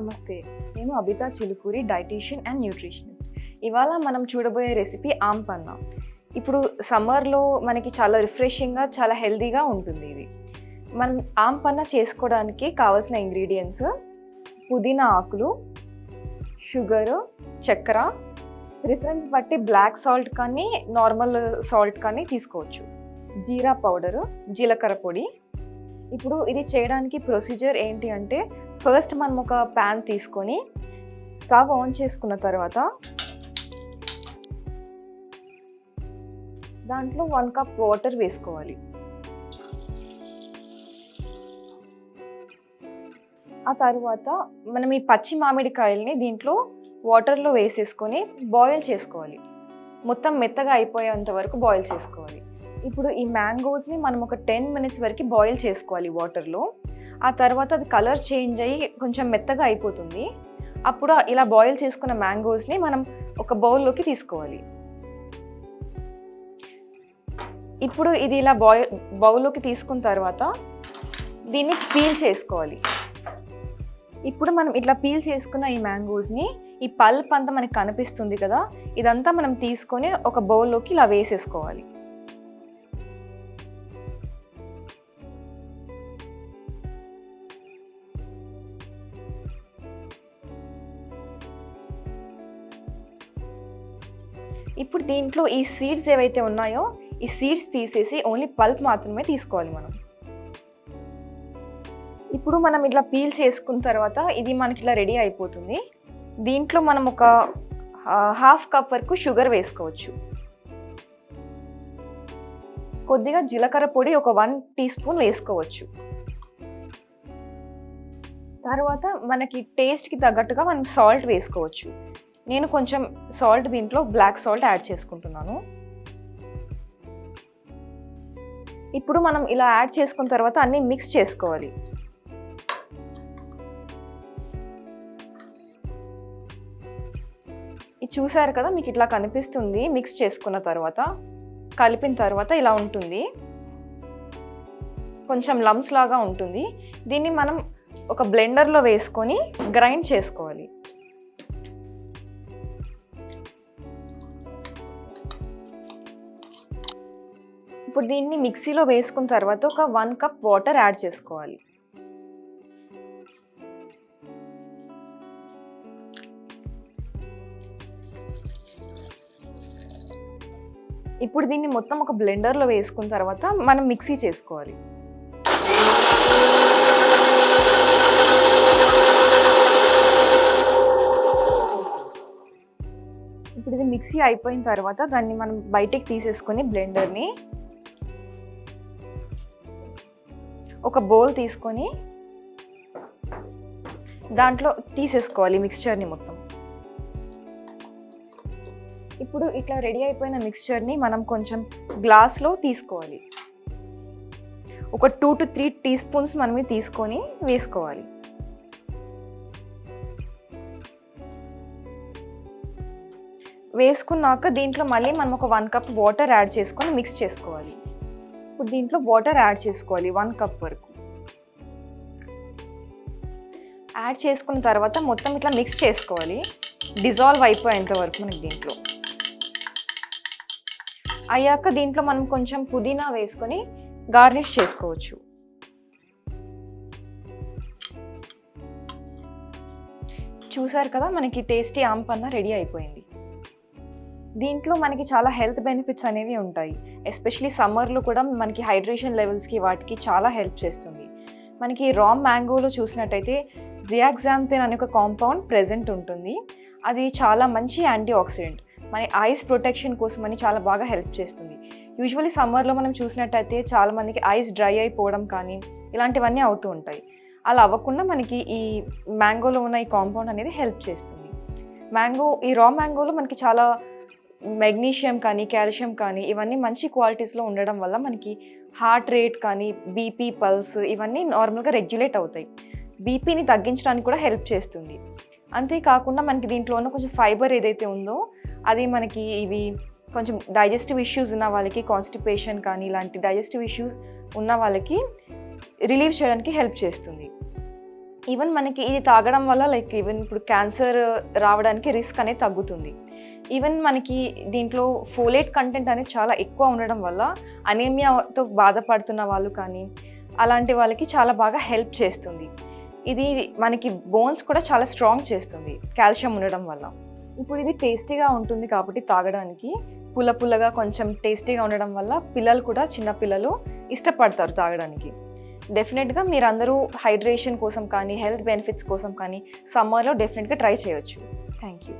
నమస్తే, నేను Abitha Chilukuri, dietitian and nutritionist. ఇవాళ మనం చూడబోయే రెసిపీ ఆమ్ పన్నా. ఇప్పుడు సమ్మర్లో మనకి చాలా రిఫ్రెషింగ్గా, చాలా హెల్తీగా ఉంటుంది ఇది. మనం ఆమ్ పన్నా చేసుకోవడానికి కావాల్సిన ఇంగ్రీడియంట్స్: పుదీనా ఆకులు, షుగరు, చక్కెర, ప్రిఫరెన్స్ బట్టి బ్లాక్ సాల్ట్ కానీ నార్మల్ సాల్ట్ కానీ తీసుకోవచ్చు, జీరా పౌడరు, జీలకర్ర పొడి. ఇప్పుడు ఇది చేయడానికి ప్రొసీజర్ ఏంటి అంటే, ఫస్ట్ మనం ఒక ప్యాన్ తీసుకొని స్టవ్ ఆన్ చేసుకున్న తర్వాత దాంట్లో 1 కప్ వాటర్ వేసుకోవాలి. ఆ తర్వాత మనం ఈ పచ్చి మామిడికాయల్ని దీంట్లో వాటర్లో వేసేసుకొని బాయిల్ చేసుకోవాలి. మొత్తం మెత్తగా అయిపోయేంత వరకు బాయిల్ చేసుకోవాలి. ఇప్పుడు ఈ మ్యాంగోస్ని మనం ఒక 10 మినిట్స్ వరకు బాయిల్ చేసుకోవాలి వాటర్లో. ఆ తర్వాత అది కలర్ చేంజ్ అయ్యి కొంచెం మెత్తగా అయిపోతుంది. అప్పుడు ఇలా బాయిల్ చేసుకున్న మ్యాంగోస్ని మనం ఒక బౌల్లోకి తీసుకోవాలి. ఇప్పుడు ఇది ఇలా బౌల్లోకి తీసుకున్న తర్వాత దీన్ని పీల్ చేసుకోవాలి. ఇప్పుడు మనం ఇట్లా పీల్ చేసుకున్న ఈ మ్యాంగోస్ని, ఈ పల్ప్ అంతా మనకి కనిపిస్తుంది కదా, ఇదంతా మనం తీసుకొని ఒక బౌల్లోకి ఇలా వేసేసుకోవాలి. ఇప్పుడు దీంట్లో ఈ సీడ్స్ ఏవైతే ఉన్నాయో ఈ సీడ్స్ తీసేసి ఓన్లీ పల్ప్ మాత్రమే తీసుకోవాలి మనం. ఇప్పుడు మనం ఇట్లా పీల్ చేసుకున్న తర్వాత ఇది మనకి ఇట్లా రెడీ అయిపోతుంది. దీంట్లో మనం ఒక 1/2 కప్ వరకు షుగర్ వేసుకోవచ్చు. కొద్దిగా జీలకర్ర పొడి ఒక 1 టీ స్పూన్ వేసుకోవచ్చు. తర్వాత మనకి టేస్ట్కి తగ్గట్టుగా మనం సాల్ట్ వేసుకోవచ్చు. నేను కొంచెం సాల్ట్ దీంట్లో బ్లాక్ సాల్ట్ యాడ్ చేసుకుంటున్నాను. ఇప్పుడు మనం ఇలా యాడ్ చేసుకున్న తర్వాత అన్నీ మిక్స్ చేసుకోవాలి. ఇది చూసారు కదా, మీకు ఇట్లా కనిపిస్తుంది. మిక్స్ చేసుకున్న తర్వాత, కలిపిన తర్వాత ఇలా ఉంటుంది. కొంచెం లమ్స్ లాగా ఉంటుంది. దీన్ని మనం ఒక బ్లెండర్లో వేసుకొని గ్రైండ్ చేసుకోవాలి. ఇప్పుడు దీన్ని మిక్సీలో వేసుకున్న తర్వాత ఒక 1 కప్ వాటర్ యాడ్ చేసుకోవాలి. ఇప్పుడు దీన్ని మొత్తం ఒక బ్లెండర్లో వేసుకున్న తర్వాత మనం మిక్సీ చేసుకోవాలి. ఇప్పుడు ఇది మిక్సీ అయిపోయిన తర్వాత దాన్ని మనం బయటికి తీసేసుకొని బ్లెండర్ని ఒక బౌల్ తీసుకొని దాంట్లో తీసేసుకోవాలి మిక్స్చర్ని మొత్తం. ఇప్పుడు ఇట్లా రెడీ అయిపోయిన మిక్స్చర్ని మనం కొంచెం గ్లాస్లో తీసుకోవాలి. ఒక 2 to 3 టీ స్పూన్స్ మనమే తీసుకొని వేసుకోవాలి. వేసుకున్నాక దీంట్లో మళ్ళీ మనం ఒక 1 కప్ వాటర్ యాడ్ చేసుకొని మిక్స్ చేసుకోవాలి. ఇప్పుడు దీంట్లో వాటర్ యాడ్ చేసుకోవాలి 1 కప్ వరకు. యాడ్ చేసుకున్న తర్వాత మొత్తం ఇట్లా మిక్స్ చేసుకోవాలి, డిజాల్వ్ అయిపోయేంత వరకు. మనకి దీంట్లో అయ్యాక దీంట్లో మనం కొంచెం పుదీనా వేసుకొని గార్నిష్ చేసుకోవచ్చు. చూసారు కదా, మనకి టేస్టీ ఆమ్ పన్నా రెడీ అయిపోయింది. దీంట్లో మనకి చాలా హెల్త్ బెనిఫిట్స్ అనేవి ఉంటాయి. ఎస్పెషలీ సమ్మర్లో కూడా మనకి హైడ్రేషన్ లెవెల్స్కి వాటికి చాలా హెల్ప్ చేస్తుంది. మనకి రా మ్యాంగోలో చూసినట్టయితే జియాక్సాంథిన్ అనే ఒక కాంపౌండ్ ప్రెజెంట్ ఉంటుంది. అది చాలా మంచి యాంటీ ఆక్సిడెంట్. మన ఐస్ ప్రొటెక్షన్ కోసం అని చాలా బాగా హెల్ప్ చేస్తుంది. యూజువల్లీ సమ్మర్లో మనం చూసినట్టయితే చాలామందికి ఐస్ డ్రై అయిపోవడం కానీ ఇలాంటివన్నీ అవుతూ ఉంటాయి. అలా అవ్వకుండా మనకి ఈ మ్యాంగోలో ఉన్న ఈ కాంపౌండ్ అనేది హెల్ప్ చేస్తుంది. ఈ రా మ్యాంగోలో మనకి చాలా మెగ్నీషియం కానీ కాల్షియం కానీ ఇవన్నీ మంచి క్వాలిటీస్లో ఉండడం వల్ల మనకి హార్ట్ రేట్ కానీ బీపీ, పల్స్ ఇవన్నీ నార్మల్గా రెగ్యులేట్ అవుతాయి. బీపీని తగ్గించడానికి కూడా హెల్ప్ చేస్తుంది. అంతేకాకుండా మనకి దీంట్లో ఉన్న కొంచెం ఫైబర్ ఏదైతే ఉందో అది మనకి ఇవి కొంచెం డైజెస్టివ్ ఇష్యూస్ ఉన్న వాళ్ళకి, కాన్స్టిపేషన్ కానీ ఇలాంటి డైజెస్టివ్ ఇష్యూస్ ఉన్న వాళ్ళకి రిలీవ్ చేయడానికి హెల్ప్ చేస్తుంది. ఈవెన్ మనకి ఇది తాగడం వల్ల లైక్ ఈవెన్ ఇప్పుడు క్యాన్సర్ రావడానికి రిస్క్ అనేది తగ్గుతుంది. ఈవెన్ మనకి దీంట్లో ఫోలేట్ కంటెంట్ అనేది చాలా ఎక్కువ ఉండడం వల్ల అనీమియాతో బాధపడుతున్న వాళ్ళు కానీ అలాంటి వాళ్ళకి చాలా బాగా హెల్ప్ చేస్తుంది. ఇది మనకి బోన్స్ కూడా చాలా స్ట్రాంగ్ చేస్తుంది కాల్షియం ఉండడం వల్ల. ఇప్పుడు ఇది టేస్టీగా ఉంటుంది కాబట్టి తాగడానికి పుల్ల పుల్లగా కొంచెం టేస్టీగా ఉండడం వల్ల పిల్లలు కూడా చిన్న పిల్లలు ఇష్టపడతారు తాగడానికి. డెఫినెట్గా మీరందరూ హైడ్రేషన్ కోసం కానీ హెల్త్ బెనిఫిట్స్ కోసం కానీ సమ్మర్లో డెఫినెట్గా ట్రై చేయొచ్చు. Thank you.